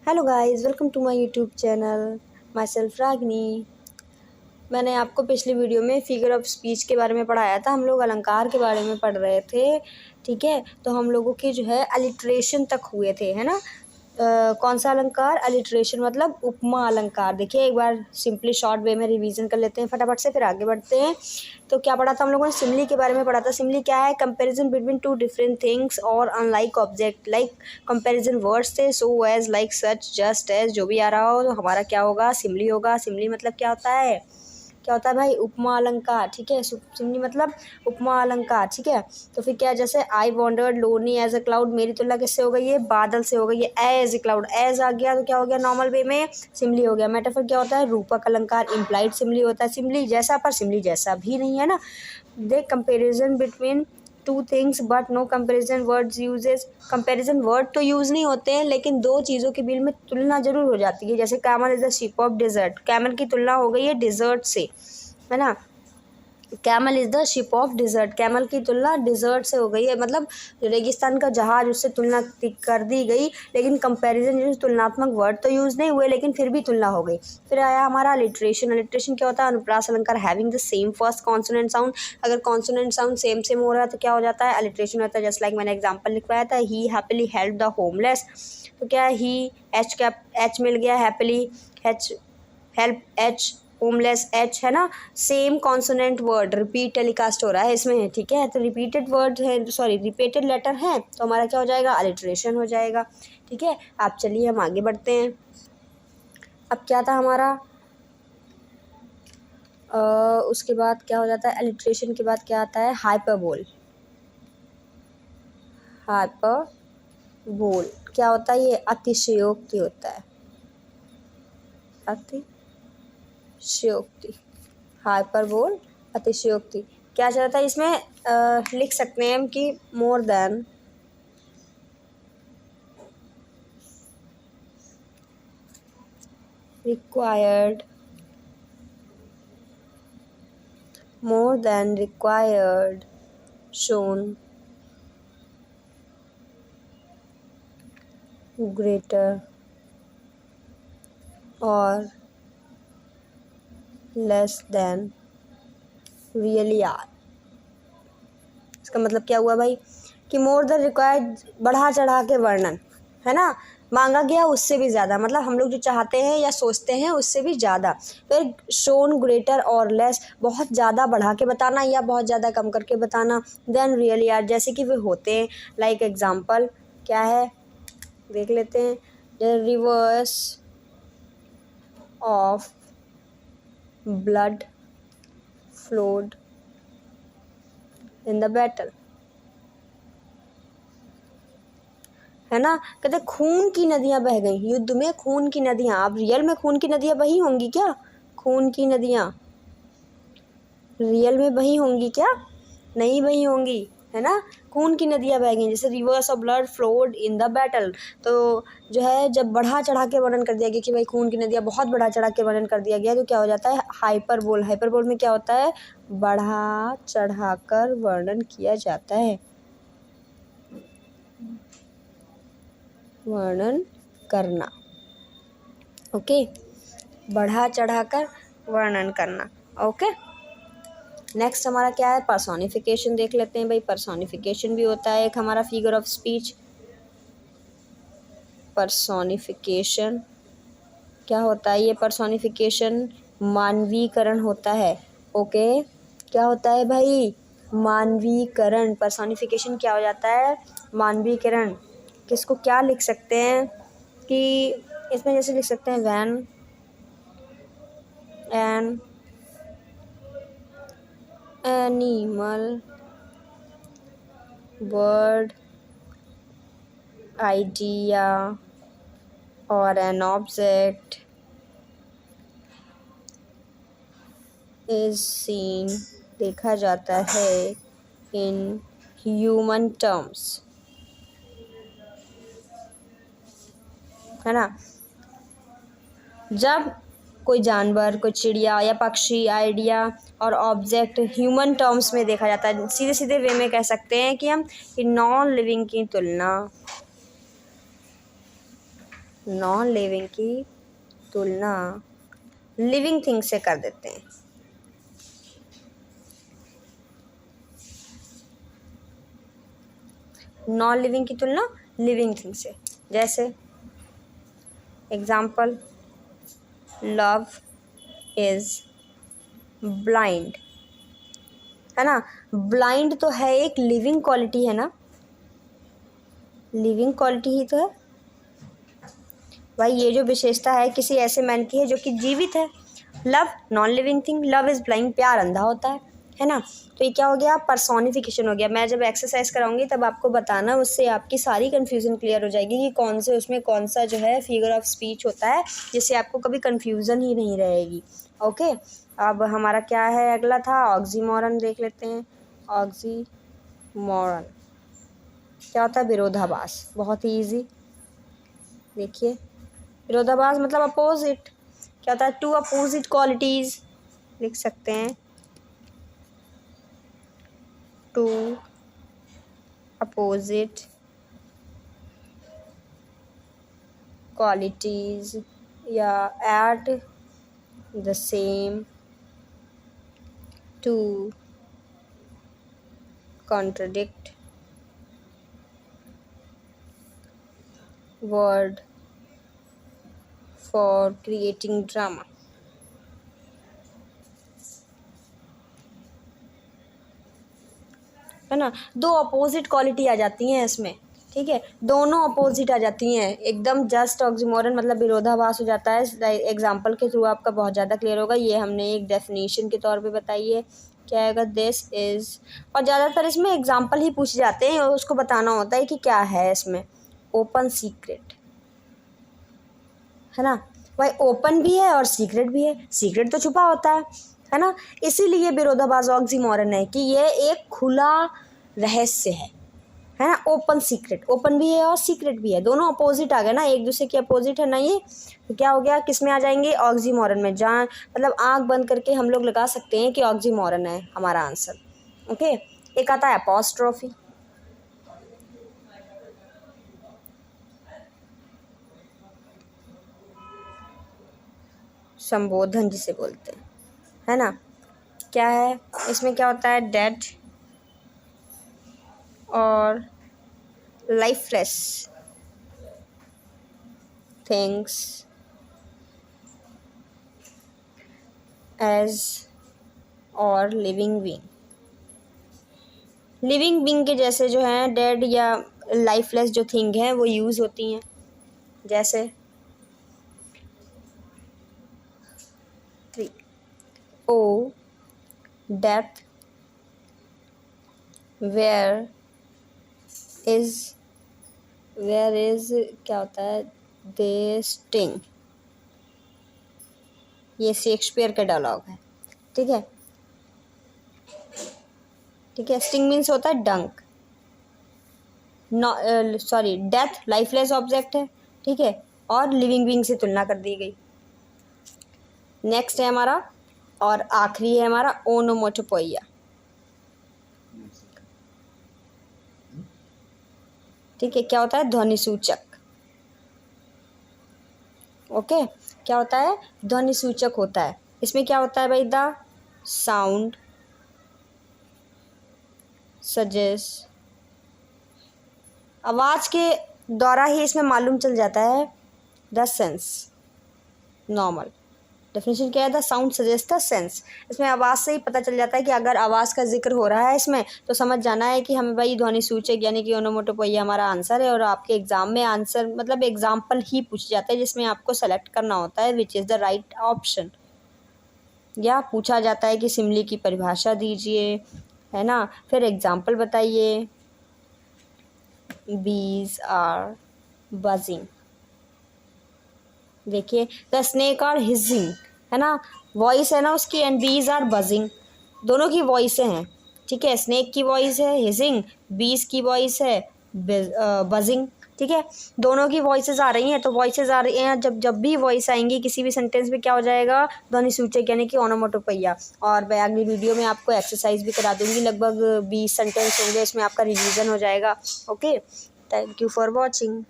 Hello guys, welcome to my YouTube channel. Myself Ragini. मैंने आपको पिछली वीडियो में फिगर ऑफ स्पीच के बारे में पढ़ाया था। हम लोग अलंकार के बारे में पढ़ रहे थे, ठीक है। तो हम लोगों के जो है अलिट्रेशन तक हुए थे, है ना। कौन सा अलंकार? अलिट्रेशन मतलब उपमा अलंकार। देखिए एक बार सिंपली शॉर्ट वे में रिवीजन कर लेते हैं फटाफट से, फिर आगे बढ़ते हैं। तो क्या पढ़ा था हम लोगों ने? सिमली के बारे में पढ़ा था। सिमली क्या है? Comparison between two different things और unlike object. Like comparison words थे, so as, like, such, just as, जो भी आ रहा हो तो हमारा क्या होगा? सिमली होगा। सिमली मतलब क्या होता है? क्या होता है भाई? उपमा अलंकार, ठीक है। सिमली मतलब उपमा अलंकार, ठीक है। तो फिर क्या, जैसे I wandered lonely as a cloud, मेरी तुलना किससे हो गई है? बादल से हो गई है। एज ए क्लाउड, एज आ गया तो क्या हो गया? नॉर्मल वे में सिमली हो गया। मेटाफर क्या होता है? रूपक अलंकार, इम्प्लाइड सिमली होता है। सिमली जैसा पर सिमली जैसा भी नहीं, है ना। देख, comparison between two things but no comparison words uses. Comparison word तो यूज़ नहीं होते हैं, लेकिन दो चीज़ों के बीच में तुलना जरूर हो जाती है। जैसे camel is the ship of desert, camel की तुलना हो गई है डिजर्ट से, है ना। Camel is the ship of desert, camel की तुलना डिज़र्ट से हो गई है, मतलब रेगिस्तान का जहाज, उससे तुलना कर दी गई। लेकिन कंपैरिजन जो तुलनात्मक वर्ड तो यूज़ नहीं हुए, लेकिन फिर भी तुलना हो गई। फिर आया हमारा अलिट्रेशन। अलिट्रेशन क्या होता है? अनुप्रास अलंकार having the same first consonant sound. अगर कॉन्सोनेंट साउंड सेम सेम हो रहा है तो क्या हो जाता है? अलिट्रेशन होता है। जस्ट लाइक मैंने एग्जाम्पल लिखवाया था, ही हैप्पीली हेल्प द होमलेस। तो क्या है? ही, एच कैप, एच मिल गया, happily, H, help, H, homeless, H, है ना। Same consonant word repeat telecast हो रहा है इसमें, ठीक है। तो रिपीटेड वर्ड है, सॉरी रिपीटेड लेटर है, तो हमारा क्या हो जाएगा? अलिट्रेशन हो जाएगा, ठीक है। आप चलिए हम आगे बढ़ते हैं। अब क्या था हमारा? उसके बाद क्या हो जाता है? अलिट्रेशन के बाद क्या आता है? हाइपरबोल। हाइपरबोल क्या होता है? ये अतिशयोक्ति होता है, अतिशयोक्ति। हाइपरबोल, अतिशयोक्ति। क्या चाहता है इसमें? लिख सकते हैं हम कि more than required, more than required, shown, greater और लेस देन रियली आर। इसका मतलब क्या हुआ भाई? कि मोर देन रिक्वायर्ड, बढ़ा चढ़ा के वर्णन, है ना। मांगा गया उससे भी ज़्यादा, मतलब हम लोग जो चाहते हैं या सोचते हैं उससे भी ज़्यादा। फिर शोन, ग्रेटर और लेस, बहुत ज़्यादा बढ़ा के बताना या बहुत ज़्यादा कम करके बताना। देन रियली आर, जैसे कि वे होते हैं। लाइक एग्जाम्पल क्या है? देख लेते हैं। The reverse of blood flowed in the battle, है ना। कहते खून की नदियां बह गई युद्ध में, खून की नदियां। अब रियल में खून की नदियां बही होंगी क्या? खून की नदियां रियल में बही होंगी क्या? नहीं बही होंगी, है ना। खून की नदियां बह गई, जैसे reverse of blood flowed in the battle. तो जो है जब बढ़ा चढ़ा के वर्णन कर दिया गया कि भाई खून की नदियां, बहुत बढ़ा चढ़ा के वर्णन कर दिया गया, तो क्या हो जाता है? हाइपरबोल। हाइपरबोल में क्या होता है? बढ़ा चढ़ा कर वर्णन किया जाता है, वर्णन करना, ओके। बढ़ा चढ़ाकर वर्णन करना, ओके। नेक्स्ट हमारा क्या है? पर्सोनिफिकेशन देख लेते हैं भाई। पर्सोनिफिकेशन भी होता है एक हमारा फिगर ऑफ स्पीच। पर्सोनिफिकेशन क्या होता है? ये पर्सोनिफिकेशन मानवीकरण होता है, ओके। क्या होता है भाई? मानवीकरण। पर्सोनिफिकेशन क्या हो जाता है? मानवीकरण। किसको क्या लिख सकते हैं कि इसमें जैसे लिख सकते हैं when an animal, bird, idea और एन ऑब्जेक्ट इज सीन, देखा जाता है इन ह्यूमन टर्म्स, है ना। जब कोई जानवर, कोई चिड़िया या पक्षी, आइडिया और ऑब्जेक्ट ह्यूमन टर्म्स में देखा जाता है, सीधे सीधे वे में कह सकते हैं कि हम कि नॉन लिविंग की तुलना नॉन लिविंग की तुलना लिविंग थिंग से कर देते हैं। नॉन लिविंग की तुलना लिविंग थिंग से, जैसे एग्जाम्पल, लव इज ब्लाइंड, है ना। ब्लाइंड तो है एक लिविंग क्वालिटी, है ना, लिविंग क्वालिटी ही तो है भाई। ये जो विशेषता है किसी ऐसे मैन की है जो कि जीवित है। Love non living thing, love is blind, प्यार अंधा होता है ना। तो ये क्या हो गया, पर्सोनिफिकेशन हो गया। मैं जब एक्सरसाइज कराऊंगी तब आपको बताना, उससे आपकी सारी कन्फ्यूज़न क्लियर हो जाएगी कि कौन से उसमें कौन सा जो है फिगर ऑफ स्पीच होता है, जिससे आपको कभी कन्फ्यूज़न ही नहीं रहेगी। ओके, अब हमारा क्या है, अगला था ऑक्सीमोरन, देख लेते हैं। ऑक्सीमोरन क्या होता है, विरोधाभास। बहुत ही ईजी, देखिए विरोधाभास मतलब अपोजिट। क्या होता है, टू अपोजिट क्वालिटीज़ लिख सकते हैं, टू अपोजिट क्वालिटीज़ या at the same two contradict word for creating drama. है ना, दो अपोजिट क्वालिटी आ जाती हैं इसमें, ठीक है, दोनों अपोजिट आ जाती हैं एकदम। जस्ट ऑक्सीमोरन मतलब विरोधाभास हो जाता है। एग्जाम्पल के थ्रू आपका बहुत ज़्यादा क्लियर होगा। ये हमने एक डेफिनेशन के तौर पे बताई है। क्या आएगा, दिस इज़, और ज़्यादातर इसमें एग्जाम्पल ही पूछे जाते हैं और उसको बताना होता है कि क्या है इसमें। ओपन सीक्रेट, है ना भाई, ओपन भी है और सीक्रेट भी है। सीक्रेट तो छुपा होता है ना। इसीलिए विरोधाभास ऑक्सीमोरन है कि ये एक खुला रहस्य है ना। ओपन सीक्रेट, ओपन भी है और सीक्रेट भी है, दोनों अपोजिट आ गए ना, एक दूसरे के अपोजिट है ना। ये तो क्या हो गया, किस में आ जाएंगे, ऑक्सीमोरन में। जहाँ मतलब आंख बंद करके हम लोग लगा सकते हैं कि ऑक्सीमोरन है हमारा आंसर। ओके, एक आता है अपॉस्ट्रोफी। संबोधन जिसे बोलते हैं, है ना। क्या है इसमें, क्या होता है, डेड और लाइफलेस थिंग्स एज और लिविंग बीइंग। लिविंग बीइंग के जैसे जो हैं डेड या लाइफलेस जो थिंग हैं वो यूज़ होती हैं, जैसे 3 ओ डेथ वेयर इज़ क्या होता है, दे स्टिंग। ये शेक्सपियर का डायलॉग है, ठीक है, ठीक है। स्टिंग मीन्स होता है डंक, सॉरी डेथ लाइफलेस ऑब्जेक्ट है, ठीक है, और लिविंग बीइंग से तुलना कर दी गई। नेक्स्ट है हमारा और आखिरी है हमारा ओनोमोटोपोइया, ठीक है। क्या होता है, ध्वनि सूचक। ओके, क्या होता है, ध्वनि सूचक होता है। इसमें क्या होता है भाई, द साउंड सजेस्ट, आवाज़ के द्वारा ही इसमें मालूम चल जाता है द सेंस। नॉर्मल डेफिनेशन क्या है, the sound suggest the sense. इसमें आवाज़ से ही पता चल जाता है कि अगर आवाज़ का जिक्र हो रहा है इसमें तो समझ जाना है कि हमें भाई ध्वनि सूचक यानी कि ओनोमोटोपोइया हमारा आंसर है। और आपके एग्जाम में आंसर मतलब एग्जाम्पल ही पूछ जाता है जिसमें आपको सेलेक्ट करना होता है which is the right option. या पूछा जाता है कि सिमली की परिभाषा दीजिए, है ना, फिर एग्जाम्पल बताइए। बीज आर बजिंग, देखिए द स्नेक आर हिजिंग, है ना, वॉइस है ना उसकी, एंड बीज आर बजिंग, दोनों की वॉइसें हैं, ठीक है। स्नेक की वॉइस है हिजिंग, बीज की वॉइस है बजिंग, ठीक है। दोनों की वॉइसेस आ रही हैं, तो वॉइसेस आ रही हैं, जब भी वॉइस आएंगी किसी भी सेंटेंस में क्या हो जाएगा, ध्वनि सूचक यानी कि ओनोमोटोपोइया। और मैं अगली वीडियो में आपको एक्सरसाइज भी करा दूंगी, लगभग 20 सेंटेंस होंगे, इसमें आपका रिवीजन हो जाएगा। Okay, thank you for watching.